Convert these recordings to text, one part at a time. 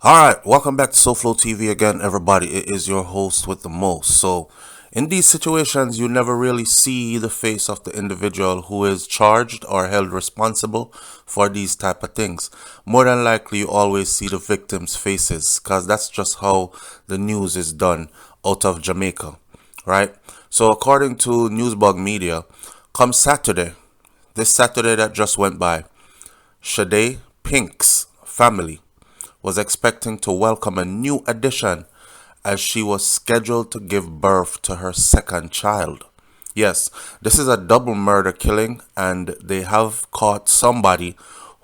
Alright, welcome back to SouFLoTV again, everybody. It is your host with the most. So, in these situations, you never really see the face of the individual who is charged or held responsible for these type of things. More than likely, you always see the victims' faces, because that's just how the news is done out of Jamaica, right? So, according to Newsbug Media, come Saturday, this Saturday that just went by, Shadae Pink's family was expecting to welcome a new addition as she was scheduled to give birth to her second child. Yes, this is a double murder killing, and they have caught somebody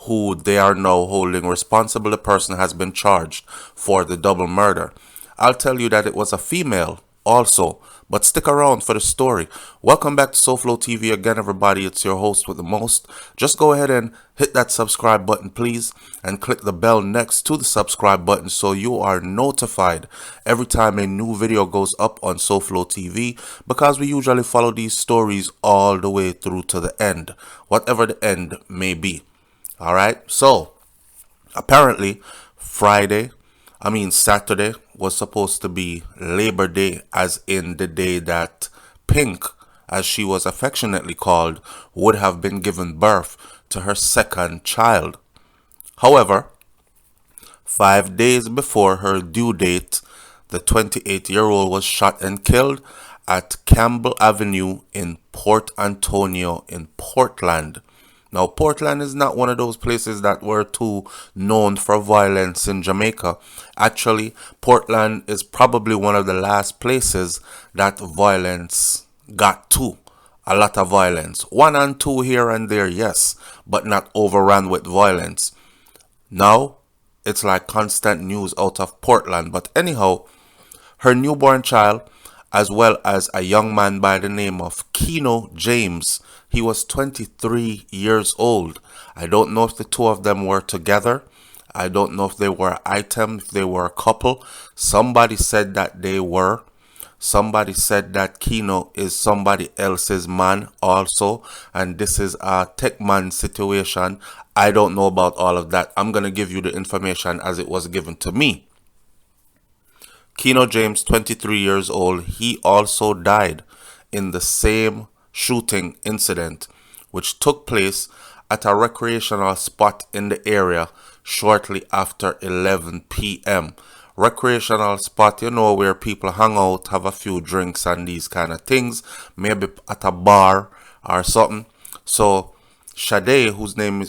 who they are now holding responsible. The person has been charged for the double murder. I'll tell you that it was a female also, but stick around for the story. Welcome back to SouFLoTV again, everybody. It's your host with the most. Just go ahead and hit that subscribe button, please, and click the bell next to the subscribe button so you are notified every time a new video goes up on SouFLoTV, because we usually follow these stories all the way through to the end, whatever the end may be. All right, so apparently Saturday was supposed to be Labor Day, as in the day that Pink, as she was affectionately called, would have been given birth to her second child. However, 5 days before her due date, the 28-year-old was shot and killed at Campbell Avenue in Port Antonio in Portland. Now, Portland is not one of those places that were too known for violence in Jamaica. Actually, Portland is probably one of the last places that violence got to. A lot of violence. One and two here and there, yes, but not overrun with violence. Now, it's like constant news out of Portland. But anyhow, her newborn child, as well as a young man by the name of Keino James. He was 23 years old. I don't know if the two of them were together. I don't know if they were an item, if they were a couple. Somebody said that they were. Somebody said that Keino is somebody else's man also, and this is a tech man situation. I don't know about all of that. I'm going to give you the information as it was given to me. Keino James, 23 years old, he also died in the same shooting incident, which took place at a recreational spot in the area shortly after 11 p.m. Recreational spot, where people hang out, have a few drinks and these kind of things, maybe at a bar or something. So Shadae,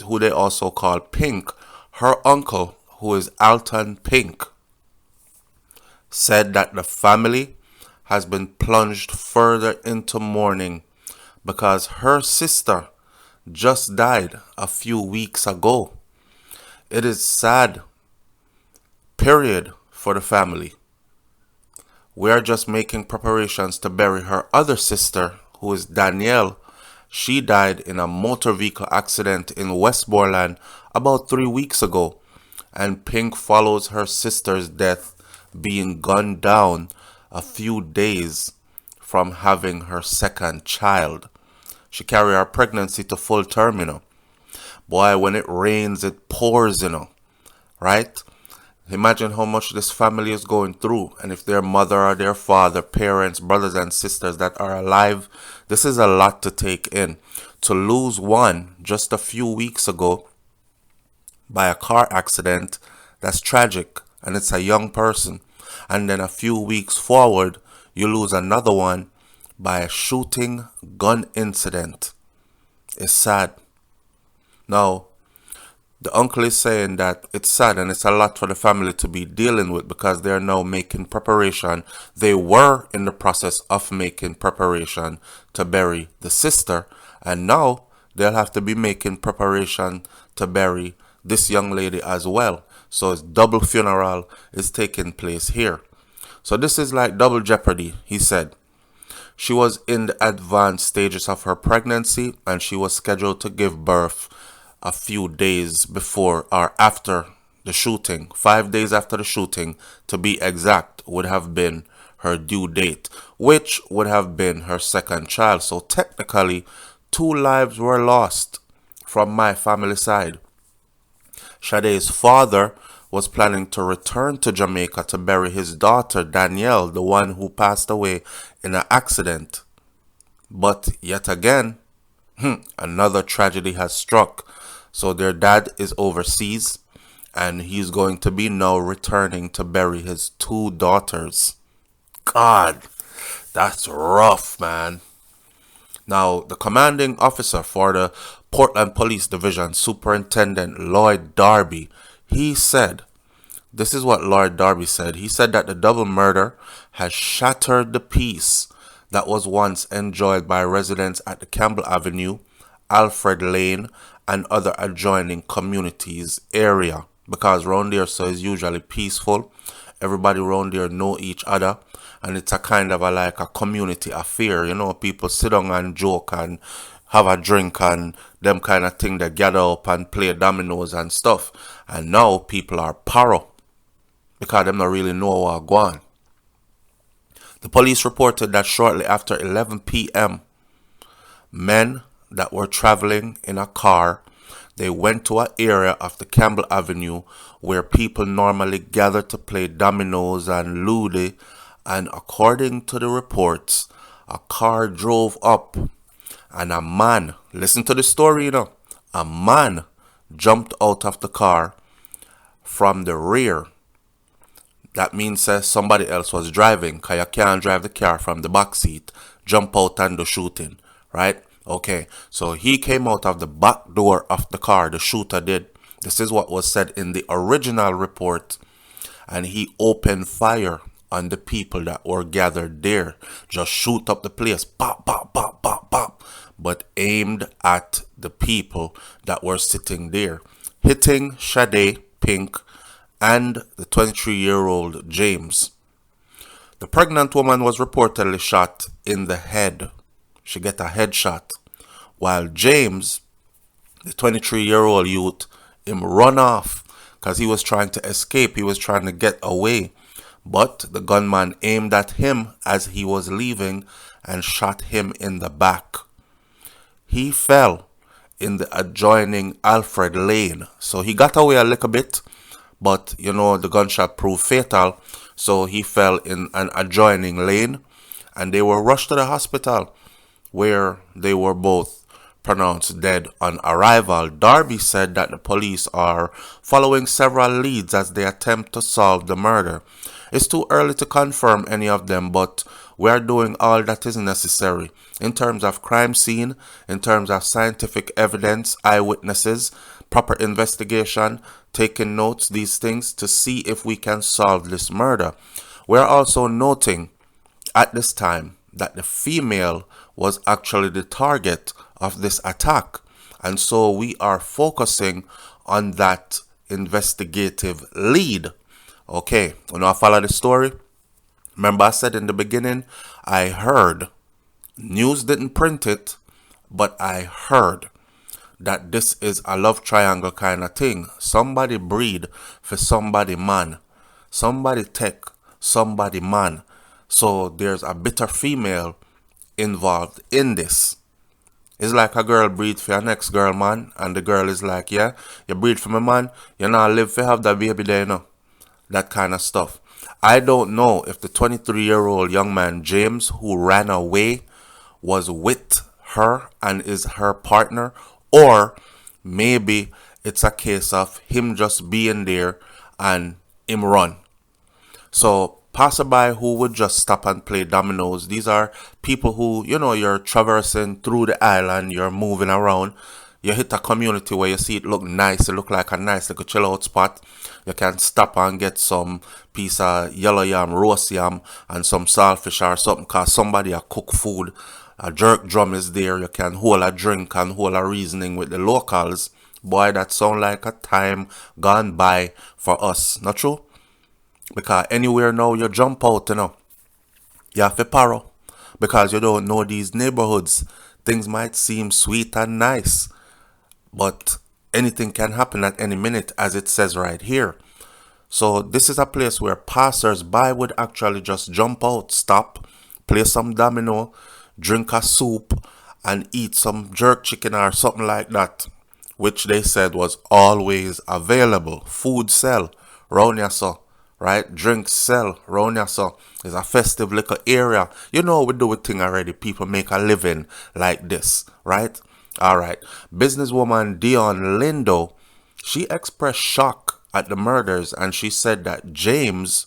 who they also call Pink, her uncle, who is Alton Pink, said that the family has been plunged further into mourning because her sister just died a few weeks ago. It is sad, period, for the family. We are just making preparations to bury her other sister, who is Danielle. She died in a motor vehicle accident in Westmoreland about 3 weeks ago, and Pink follows her sister's death, being gunned down a few days from having her second child. She carried her pregnancy to full term. Boy, when it rains, it pours, right? Imagine how much this family is going through, and if their mother or their father, parents, brothers and sisters that are alive, this is a lot to take in. To lose one just a few weeks ago by a car accident, that's tragic, and it's a young person. And then a few weeks forward, you lose another one by a shooting gun incident. It's sad. Now, the uncle is saying that it's sad and it's a lot for the family to be dealing with, because they're now making preparation. They were in the process of making preparation to bury the sister, and now they'll have to be making preparation to bury this young lady as well. So it's double funeral is taking place here. So this is like double jeopardy, he said. She was in the advanced stages of her pregnancy, and she was scheduled to give birth a few days before or after the shooting. 5 days after the shooting, to be exact, would have been her due date, which would have been her second child. So technically, 2 lives were lost from my family side. Shade's father was planning to return to Jamaica to bury his daughter Danielle, the one who passed away in an accident. But yet again, another tragedy has struck. So their dad is overseas and he's going to be now returning to bury his two daughters. God, that's rough, man. Now, the commanding officer for the Portland Police Division, Superintendent Lloyd Darby, he said, this is what Lloyd Darby said. He said that the double murder has shattered the peace that was once enjoyed by residents at the Campbell Avenue, Alfred Lane, and other adjoining communities area. Because round there so is usually peaceful. Everybody round there know each other. And it's a kind of like a community affair. You know, people sit down and joke and have a drink and them kind of thing. They gather up and play dominoes and stuff. And now people are paro because them not really know what's going on. The police reported that shortly after 11 p.m., men that were traveling in a car, they went to an area of the Campbell Avenue where people normally gather to play dominoes and ludo, and according to the reports, a car drove up and a man, listen to the story, a man jumped out of the car from the rear. That means somebody else was driving, because you can't drive the car from the back seat, jump out and do shooting, right? Okay, so he came out of the back door of the car, the shooter did. This is what was said in the original report. And he opened fire on the people that were gathered there. Just shoot up the place, pop, pop, pop, pop, pop. But aimed at the people that were sitting there, hitting Shadae Pink and the 23-year-old James. The pregnant woman was reportedly shot in the head. She get a headshot. While James, the 23-year-old youth, him run off because he was trying to escape. He was trying to get away. But the gunman aimed at him as he was leaving and shot him in the back. He fell in the adjoining Alfred Lane. So he got away a little bit. But, the gunshot proved fatal. So he fell in an adjoining lane. And they were rushed to the hospital, where they were both pronounced dead on arrival. Darby said that the police are following several leads as they attempt to solve the murder. It's too early to confirm any of them, but we are doing all that is necessary in terms of crime scene, in terms of scientific evidence, eyewitnesses, proper investigation, taking notes, these things to see if we can solve this murder. We are also noting at this time that the female was actually the target of this attack. And so we are focusing on that investigative lead. Okay, I follow the story. Remember I said in the beginning, I heard, news didn't print it, but I heard that this is a love triangle kind of thing. Somebody breed for somebody man. Somebody tech, somebody man. So there's a bitter female involved in this. It's like a girl breed for your next girl, man. And the girl is like, yeah, you breed for my man. You not live for have that baby there, That kind of stuff. I don't know if the 23-year-old young man, James, who ran away, was with her and is her partner. Or maybe it's a case of him just being there and him run. So passerby who would just stop and play dominoes. These are people who, you're traversing through the island, you're moving around. You hit a community where you see it look nice, it look like a nice little chill out spot. You can stop and get some piece of yellow yam, roast yam, and some saltfish or something, because somebody a cook food. A jerk drum is there. You can hold a drink and hold a reasoning with the locals. Boy, that sound like a time gone by for us. Not true? Because anywhere now you jump out, you have to paro. Because you don't know these neighborhoods. Things might seem sweet and nice. But anything can happen at any minute, as it says right here. So this is a place where passers-by would actually just jump out, stop, play some domino, drink a soup, and eat some jerk chicken or something like that, which they said was always available. Food sell. round here, so. Right? Drinks sell round here, so. It's a festive little area. You know we do a thing already. People make a living like this, right? Alright. Businesswoman Dion Lindo, she expressed shock at the murders and she said that James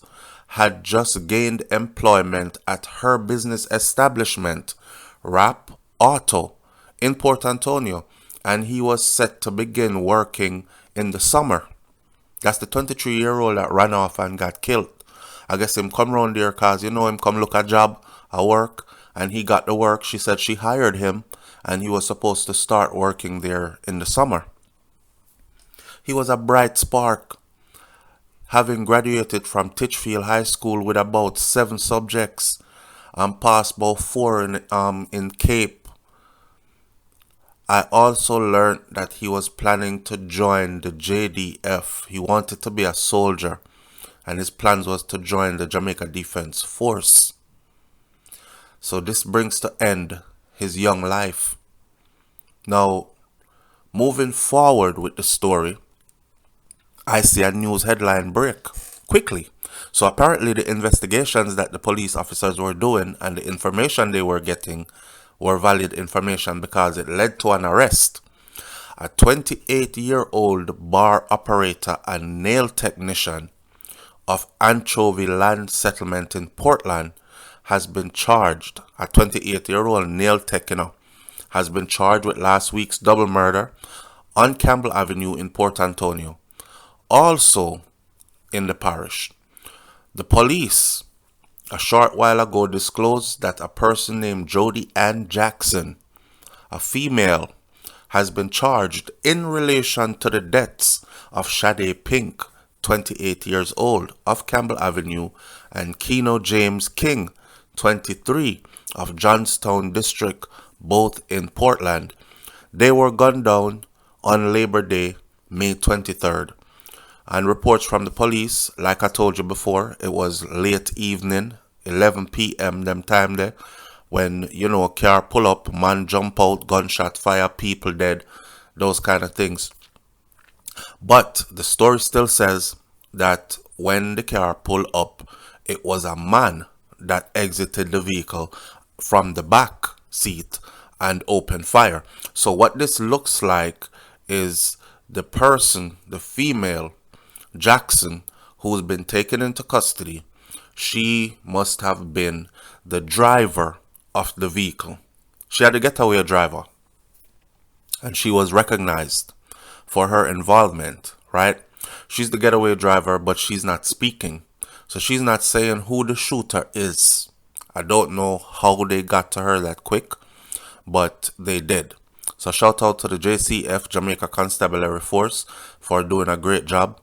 had just gained employment at her business establishment, Rap Auto, in Port Antonio, and he was set to begin working in the summer. That's the 23-year-old that ran off and got killed. I guess him come round there cause you know him come look a job, a work, and he got the work. She said she hired him and he was supposed to start working there in the summer. He was a bright spark, having graduated from Titchfield High School with about 7 subjects and passed about 4 in Cape. I also learned that he was planning to join the JDF. He wanted to be a soldier, and his plans was to join the Jamaica Defense Force. So this brings to end his young life. Now, moving forward with the story, I see a news headline break quickly. So apparently the investigations that the police officers were doing and the information they were getting were valid information because it led to an arrest. A 28-year-old bar operator and nail technician of Anchovy Land Settlement in Portland has been charged. A 28-year-old nail tech, has been charged with last week's double murder on Campbell Avenue in Port Antonio. Also in the parish, the police a short while ago disclosed that a person named Jody Ann Jackson, a female, has been charged in relation to the deaths of Shadae Pink, 28 years old, of Campbell Avenue, and Keino James King, 23, of Johnstown District, both in Portland. They were gunned down on Labor Day, May 23rd. And reports from the police, like I told you before, it was late evening, 11 p.m. them time there, when, a car pull up, man jump out, gunshot fire, people dead, those kind of things. But the story still says that when the car pulled up, it was a man that exited the vehicle from the back seat and opened fire. So what this looks like is the person, the female, Jackson, who's been taken into custody, she must have been the driver of the vehicle. She had a getaway driver, and she was recognized for her involvement, right? She's the getaway driver, but she's not speaking. So she's not saying who the shooter is. I don't know how they got to her that quick, but they did. So shout out to the JCF, Jamaica Constabulary Force, for doing a great job,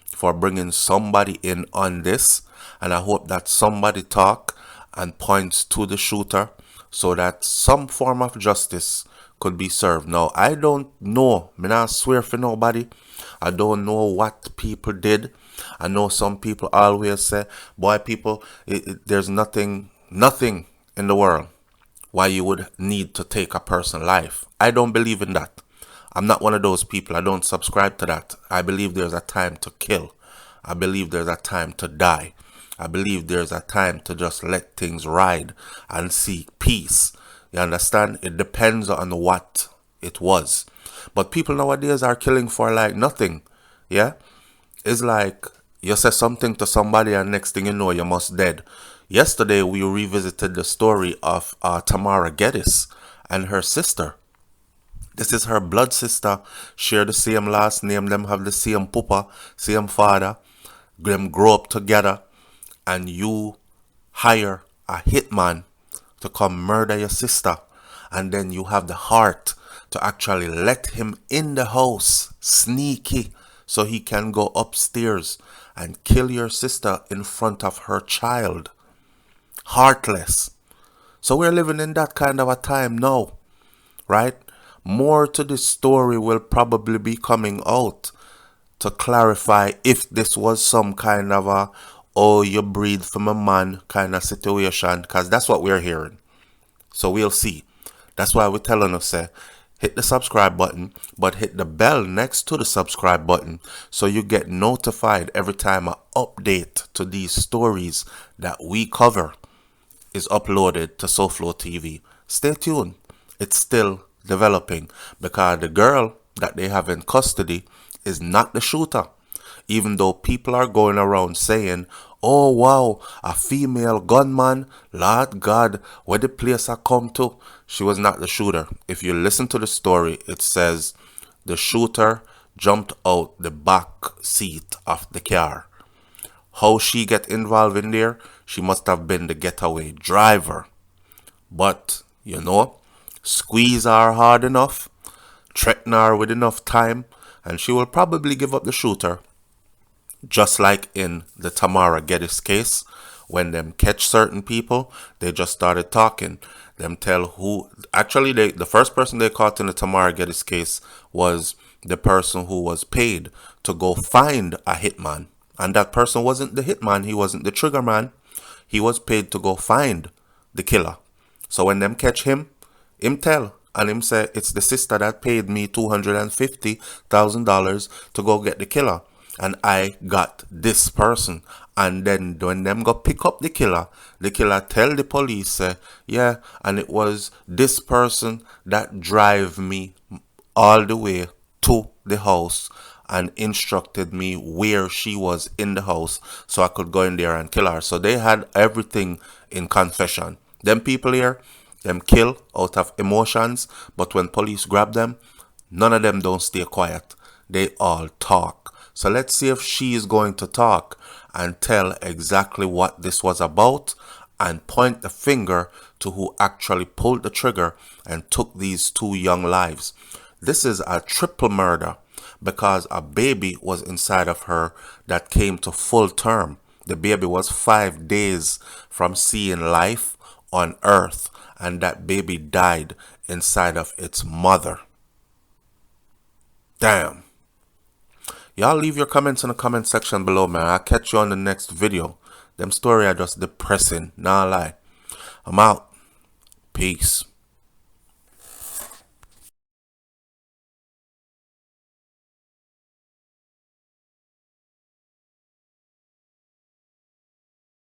for bringing somebody in on this, and I hope that somebody talk and points to the shooter so that some form of justice could be served. Now, I don't know, I not swear for nobody, I don't know what people did. I know some people always say, boy, people, there's nothing in the world why you would need to take a person's life. I don't believe in that. I'm not one of those people. I don't subscribe to that. I believe there's a time to kill. I believe there's a time to die. I believe there's a time to just let things ride and seek peace. You understand? It depends on what it was. But people nowadays are killing for like nothing. Yeah? It's like you say something to somebody and next thing you know, you're most dead. Yesterday, we revisited the story of Tamara Geddes and her sister. This is her blood sister, share the same last name, them have the same papa, same father, them grow up together, and you hire a hitman to come murder your sister, and then you have the heart to actually let him in the house, sneaky, so he can go upstairs and kill your sister in front of her child. Heartless. So we're living in that kind of a time now, right? More to this story will probably be coming out to clarify if this was some kind of a, oh, you breathe from a man kind of situation, because that's what we're hearing. So we'll see. That's why we're telling us, hit the subscribe button, but hit the bell next to the subscribe button so you get notified every time I update to these stories that we cover is uploaded to SouFLoTV. Stay tuned. It's still developing because the girl that they have in custody is not the shooter. Even though people are going around saying, oh wow, a female gunman, Lord God, where the place I come to, she was not the shooter. If you listen to the story, it says the shooter jumped out the back seat of the car. How she get involved in there? She must have been the getaway driver. But, squeeze her hard enough, threaten her with enough time, and she will probably give up the shooter. Just like in the Tamara Geddes case, when them catch certain people, they just started talking. Them tell who, actually the first person they caught in the Tamara Geddes case was the person who was paid to go find a hitman. And that person wasn't the hitman, he wasn't the trigger man. He was paid to go find the killer. So when them catch him tell, and him say, it's the sister that paid me $250,000 to go get the killer. And I got this person. And then when them go pick up the killer tell the police, yeah, and it was this person that drive me all the way to the house and instructed me where she was in the house so I could go in there and kill her. So they had everything in confession. Them people here, them kill out of emotions, but when police grab them, none of them don't stay quiet. They all talk. So let's see if she is going to talk and tell exactly what this was about and point the finger to who actually pulled the trigger and took these two young lives. This is a triple murder because a baby was inside of her that came to full term. The baby was 5 days from seeing life on earth, and that baby died inside of its mother. Damn. Y'all leave your comments in the comment section below, man. I'll catch you on the next video. Them story are just depressing. Nah lie. I'm out. Peace.